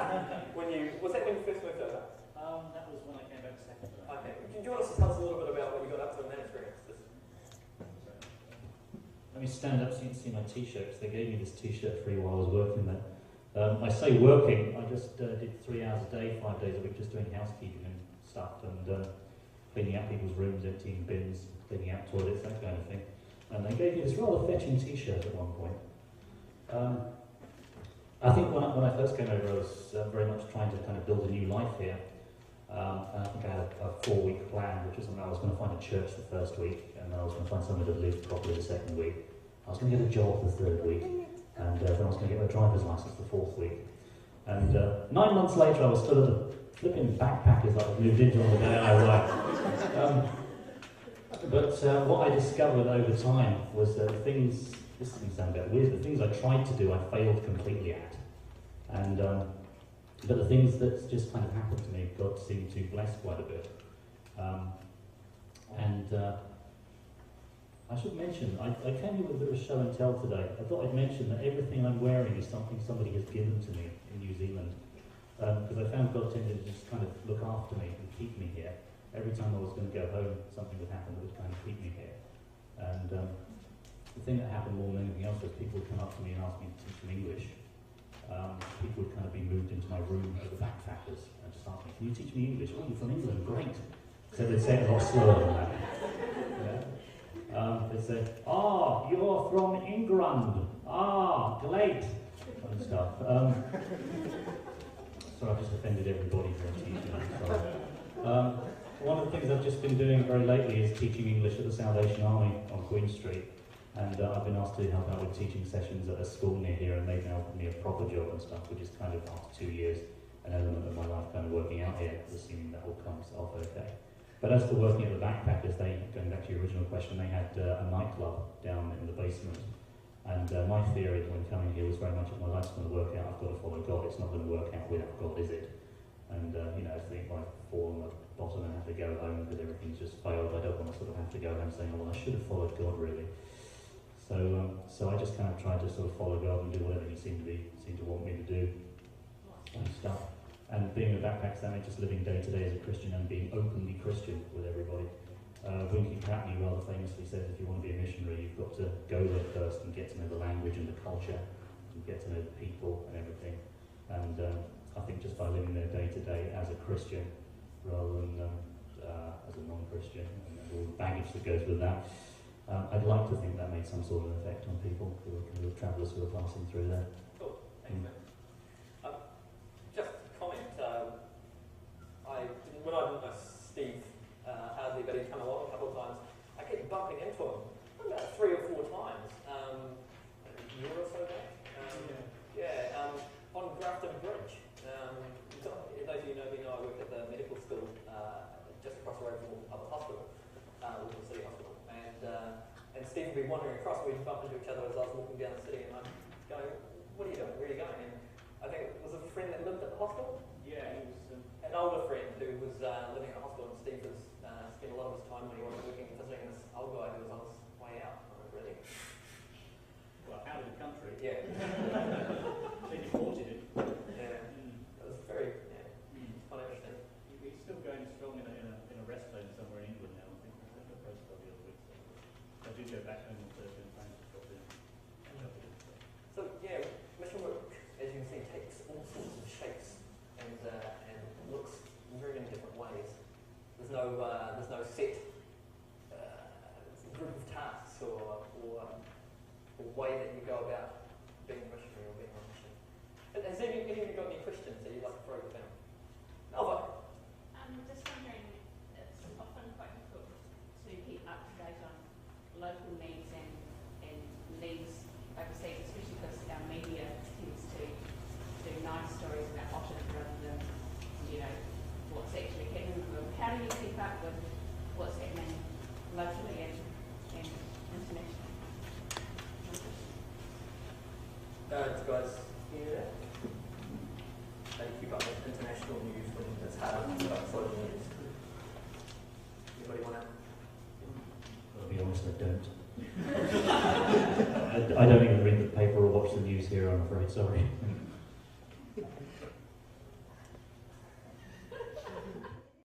Was that when you first moved over? That was when I came back second. Okay. Do you want us to tell us a little bit about what you got up to in that experience? Let me stand up so you can see my t-shirt, because they gave me this t-shirt free while I was working there. I say working, I just did 3 hours a day, 5 days a week, just doing housekeeping and stuff, and cleaning out people's rooms, emptying bins, cleaning out toilets, that kind of thing. And they gave me this rather fetching t-shirt at one point. I think when I first came over, I was very much trying to kind of build a new life here. And I think I had a 4-week plan, which was something I was going to find a church the first week, and I was going to find somewhere to live properly the second week. I was going to get a job the third week, and then I was going to get my driver's license the fourth week. And 9 months later, I was still at the flipping backpackers that I moved into on the day I arrived. But what I discovered over time was that things, this is going to sound a bit weird, but things I tried to do, I failed completely at. And but the things that just kind of happened to me, God seemed to bless quite a bit. I should mention, I came here with a bit of show and tell today. I thought I'd mention that everything I'm wearing is something somebody has given to me in New Zealand. Because I found God tended to just kind of look after me and keep me here. Every time I was going to go home, something would happen that would kind of keep me here. And the thing that happened more than anything else was people would come up to me and ask me to teach them English. People would kind of be moved into my room as the backpackers and just ask me, can you teach me English? Oh, you're from England, great. So they'd say it a lot slower than that. They'd say, you're from England. Great. And stuff. So I've just offended everybody for teaching. One of the things I've just been doing very lately is teaching English at the Salvation Army on Queen Street. And I've been asked to help out with teaching sessions at a school near here, and they've now offered me a proper job and stuff, which is kind of, after 2 years, an element of my life kind of working out here, assuming that all comes off okay. But as for working at the backpackers, going back to your original question, they had a nightclub down in the basement. And my theory when coming here was very much, if my life's going to work out, I've got to follow God. It's not going to work out without God, is it? And, I think if I fall on the bottom and have to go home because everything's just failed, I don't want to sort of have to go home saying, oh, well, I should have followed God, really. So I just kind of tried to sort of follow God and do whatever He seemed to want me to do and stuff. And being in a backpack, that meant just living day to day as a Christian and being openly Christian with everybody. Winky Cratney rather famously said, if you want to be a missionary, you've got to go there first and get to know the language and the culture, and get to know the people and everything. And I think just by living there day to day as a Christian, rather than as a non-Christian, and all the baggage that goes with that, I'd like to think that made some sort of effect on people who are travellers who are passing through there. Cool, thanks, man. Just a comment. When I didn't know Steve Hardley, but he'd come along a couple of times, I kept bumping into him about 3 or 4 times, a year or so back. On Grafton Bridge. Those of you know me know I work at the medical school just across the road from the hospital, Auckland City Hospital. And Steve would be wandering across, we'd bump into each other as I was walking down the city, and I'm going, what are you doing? Where are you going? And I think it was a friend that lived at the hospital? Yeah, he was... an older friend who was living at the hospital, and Steve was spent a lot of his time when he wasn't working visiting this old guy who was on his way out. Really? Well, out of the country. Yeah. They deported him. Yeah. It was very, quite interesting. He's still going strong in a rest home somewhere in England now. I think I sent a post the other week. I did go back home on Thursday and Friday to drop in. So yeah, mission work, as you can see, takes all sorts of shapes and looks in very many different ways. There's no set group of tasks or way that you go about being a missionary or being on mission. Has any of you got any questions that you'd like to throw at them? Alva? Just wondering, it's often quite difficult to keep up to date on local needs and needs overseas, especially because our media tends to do nice stories about Otter rather than, what's actually happening with them. How do you keep up with what's happening locally and internationally? Guys, hear that? How do you keep up with international news when it's hard to keep up with local news? Anybody want to? I'll be honest, I don't. I don't even read the paper or watch the news here, I'm afraid, sorry.